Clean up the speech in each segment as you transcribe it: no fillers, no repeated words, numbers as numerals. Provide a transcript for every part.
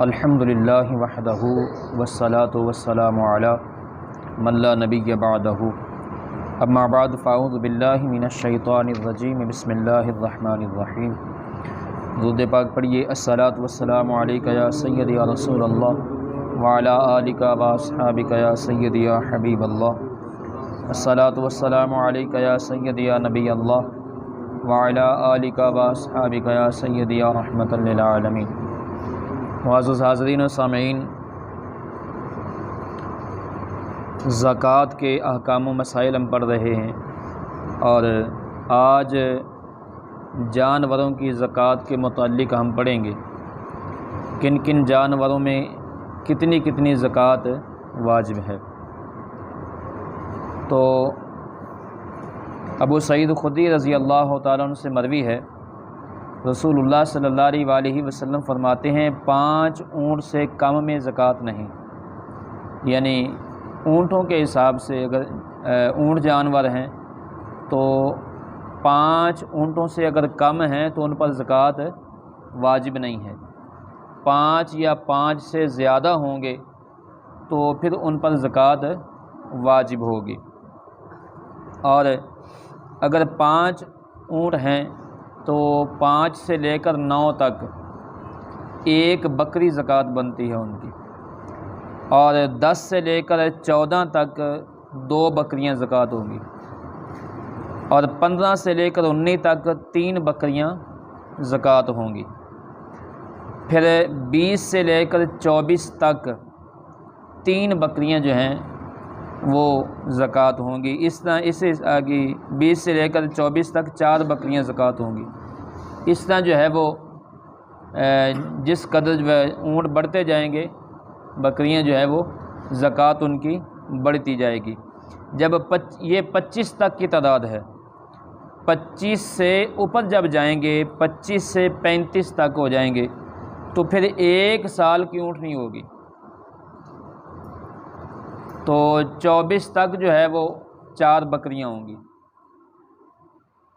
الحمدللہ وحدہ والصلاة والسلام علی من لا نبی بعدہ اما بعد فاعوذ باللہ من الشیطان الرجیم بسم اللہ الرحمن الرحیم۔ درود پاک پڑھیے۔ الصلاۃ والسلام علیک یا سیدی یا رسول اللہ وعلی آلک و اصحابک یا سیدی یا حبیب اللہ۔ الصلاۃ والسلام علیک یا سیدی یا نبی اللہ وعلی آلک و اصحابک یا سیدی یا رحمۃ للعالمین۔ معزز حاضرین و سامعین، زکوٰۃ کے احکام و مسائل ہم پڑھ رہے ہیں، اور آج جانوروں کی زکوٰۃ کے متعلق ہم پڑھیں گے کن کن جانوروں میں کتنی کتنی زکوٰۃ واجب ہے۔ تو ابو سعید خدری رضی اللہ تعالیٰ عنہ سے مروی ہے، رسول اللہ صلی اللہ علیہ وآلہ وسلم فرماتے ہیں 5 اونٹ سے کم میں زکوٰۃ نہیں، یعنی اونٹوں کے حساب سے اگر اونٹ جانور ہیں تو 5 اونٹوں سے اگر کم ہیں تو ان پر زکوٰۃ واجب نہیں ہے۔ 5 یا 5 سے زیادہ ہوں گے تو پھر ان پر زکوٰۃ واجب ہوگی، اور اگر 5 اونٹ ہیں تو 5 سے لے کر 9 تک ایک بکری زکوٰۃ بنتی ہے ان کی، اور 10 سے لے کر 14 تک 2 بکریاں زکوٰۃ ہوں گی، اور 15 سے لے کر 19 تک 3 بکریاں زکوٰۃ ہوں گی، پھر 20 سے لے کر 24 تک 3 بکریاں جو ہیں وہ زکوٰۃ ہوں گی۔ اس طرح اسے آگے 20 سے لے کر 24 تک 4 بکریاں زکوٰۃ ہوں گی۔ اس طرح جو ہے وہ جس قدر جو ہے اونٹ بڑھتے جائیں گے، بکریاں جو ہے وہ زکوٰۃ ان کی بڑھتی جائے گی۔ جب یہ 25 تک کی تعداد ہے، 25 سے اوپر جب جائیں گے، 25 سے 35 تک ہو جائیں گے تو پھر 1 سال کی اونٹنی ہوگی، تو 24 تک جو ہے وہ 4 بکریاں ہوں گی۔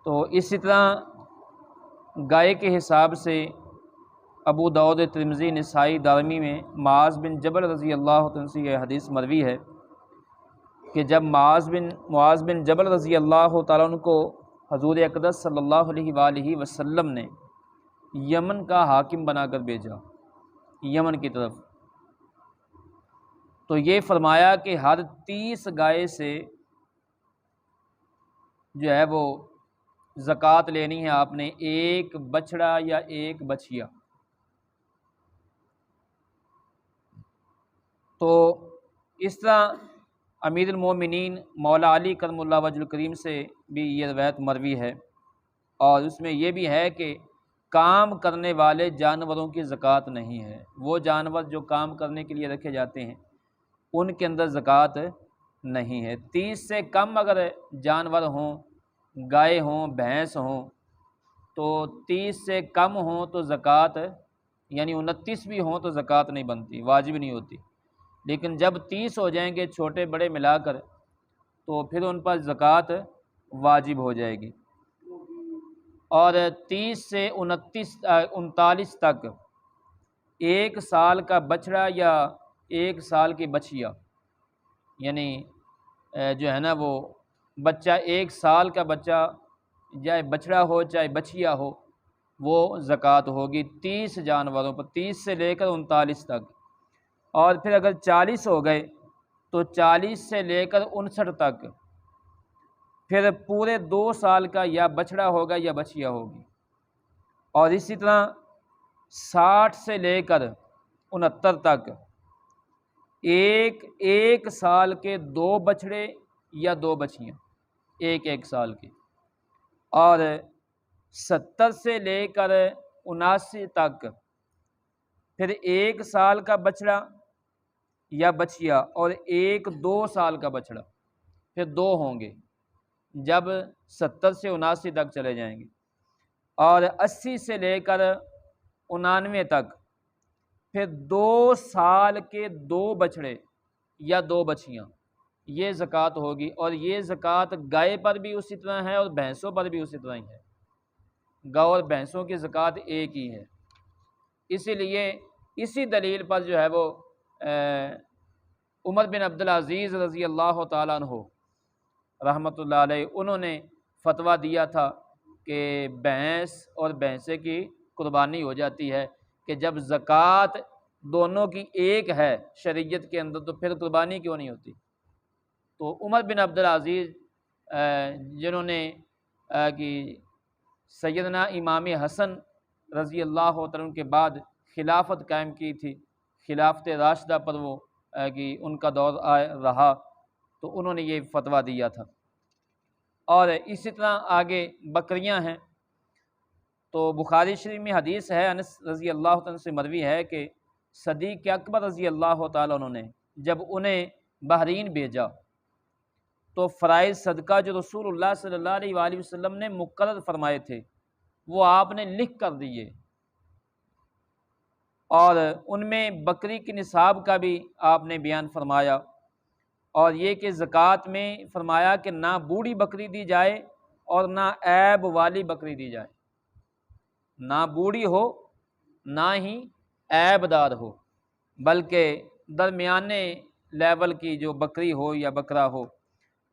تو اسی طرح گائے کے حساب سے ابو داؤد، ترمذی، نسائی، دارمی میں معاذ بن جبل رضی اللہ عنہ سے یہ حدیث مروی ہے کہ جب معاذ بن جبل رضی اللہ تعالیٰ عنہ کو حضور اقدس صلی اللہ علیہ وآلہ وسلم نے یمن کا حاکم بنا کر بھیجا، یمن کی طرف، تو یہ فرمایا کہ ہر 30 گائے سے جو ہے وہ زکوٰۃ لینی ہے آپ نے، 1 بچڑا یا 1 بچھیا۔ تو اس طرح امیر المومنین مولا علی کرم اللہ وجہ الکریم سے بھی یہ روایت مروی ہے، اور اس میں یہ بھی ہے کہ کام کرنے والے جانوروں کی زکوٰۃ نہیں ہے۔ وہ جانور جو کام کرنے کے لیے رکھے جاتے ہیں ان کے اندر زکوٰۃ نہیں ہے۔ 30 سے کم اگر جانور ہوں، گائے ہوں، بھینس ہوں، تو 30 سے کم ہوں تو زکوٰۃ، یعنی 29 بھی ہوں تو زکوٰۃ نہیں بنتی، واجب نہیں ہوتی۔ لیکن جب 30 ہو جائیں گے چھوٹے بڑے ملا کر تو پھر ان پر زکوٰۃ واجب ہو جائے گی۔ اور 30 سے 39 تک 1 سال کا بچڑا یا 1 سال کی بچھیا، یعنی جو ہے نا وہ بچہ 1 سال کا بچہ، چاہے بچڑا ہو چاہے بچھیا ہو، وہ زکوٰۃ ہوگی 30 جانوروں پر، 30 سے لے کر 39 تک۔ اور پھر اگر 40 ہو گئے تو 40 سے لے کر 59 تک پھر پورے 2 سال کا یا بچڑا ہوگا یا بچھیا ہوگی۔ اور اسی طرح 60 سے لے کر 69 تک ایک سال کے 2 بچڑے یا 2 بچھیاں، 1 سال کی۔ اور 70 سے لے کر 79 تک پھر 1 سال کا بچڑا یا بچھیا، اور 2 سال کا بچڑا، پھر 2 ہوں گے جب 70 سے 79 تک چلے جائیں گے۔ اور 80 سے لے کر 99 تک پھر 2 سال کے 2 بچڑے یا 2 بچھیاں، یہ زکوٰۃ ہوگی۔ اور یہ زکوٰۃ گائے پر بھی اسی طرح ہے اور بھینسوں پر بھی اسی طرح ہی ہے، گاؤں اور بھینسوں کی زکوٰۃ ایک ہی ہے۔ اسی لیے اسی دلیل پر جو ہے وہ عمر بن عبدالعزیز رضی اللہ تعالیٰ عنہ رحمۃ اللہ علیہ انہوں نے فتویٰ دیا تھا کہ بھینس اور بھینسے کی قربانی ہو جاتی ہے کہ جب زکوٰۃ دونوں کی ایک ہے شریعت کے اندر، تو پھر قربانی کیوں نہیں ہوتی؟ تو عمر بن عبدالعزیز جنہوں نے کہ سیدنا امام حسن رضی اللہ تعالیٰ عنہ کے بعد خلافت قائم کی تھی، خلافت راشدہ پر وہ کہ ان کا دور رہا، تو انہوں نے یہ فتویٰ دیا تھا۔ اور اسی طرح آگے بکریاں ہیں، تو بخاری شریف میں حدیث ہے، انس رضی اللہ تعالیٰ سے مروی ہے کہ صدیق اکبر رضی اللہ تعالیٰ عنہ نے جب انہیں بحرین بھیجا تو فرائض صدقہ جو رسول اللہ صلی اللہ علیہ وآلہ وسلم نے مقرر فرمائے تھے وہ آپ نے لکھ کر دیے، اور ان میں بکری کی نصاب کا بھی آپ نے بیان فرمایا، اور یہ کہ زکوٰۃ میں فرمایا کہ نہ بوڑھی بکری دی جائے اور نہ عیب والی بکری دی جائے، نہ بوڑھی ہو نہ ہی عیب دار ہو، بلکہ درمیانے لیول کی جو بکری ہو یا بکرا ہو۔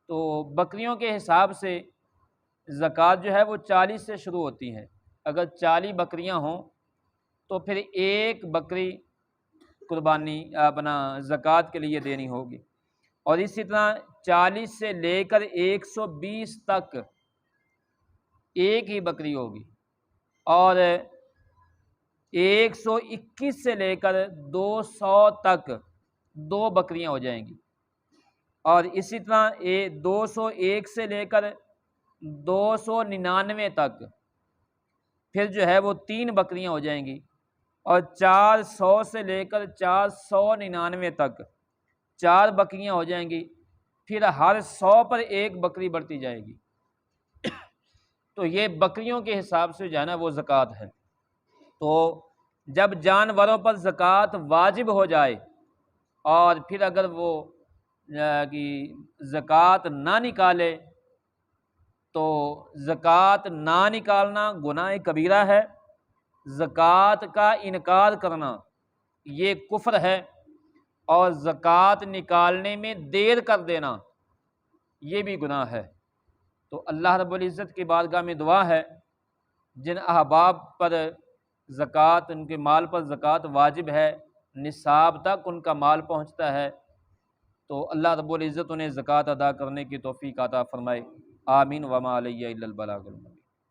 تو بکریوں کے حساب سے زکوٰۃ جو ہے وہ 40 سے شروع ہوتی ہے۔ اگر 40 بکریاں ہوں تو پھر ایک بکری قربانی اپنا زکوٰۃ کے لیے دینی ہوگی، اور اسی طرح 40 سے لے کر 120 تک ایک ہی بکری ہوگی، اور 121 سے لے کر 200 تک 2 بکریاں ہو جائیں گی، اور اسی طرح 201 سے لے کر 299 تک پھر جو ہے وہ 3 بکریاں ہو جائیں گی، اور 400 سے لے کر 499 تک 4 بکریاں ہو جائیں گی، پھر ہر 100 پر ایک بکری بڑھتی جائے گی۔ تو یہ بکریوں کے حساب سے جو ہے نا وہ زکوٰۃ ہے۔ تو جب جانوروں پر زکوٰۃ واجب ہو جائے اور پھر اگر وہ کہ زکوٰۃ نہ نکالے تو زکوٰۃ نہ نکالنا گناہ کبیرہ ہے، زکوٰۃ کا انکار کرنا یہ کفر ہے، اور زکوٰۃ نکالنے میں دیر کر دینا یہ بھی گناہ ہے۔ تو اللہ رب العزت کی بارگاہ میں دعا ہے جن احباب پر زکوٰۃ، ان کے مال پر زکوٰۃ واجب ہے، نصاب تک ان کا مال پہنچتا ہے، تو اللہ رب العزت انہیں زکوٰۃ ادا کرنے کی توفیق عطا فرمائے۔ آمین۔ وما علیہ الا البلاغ المبین۔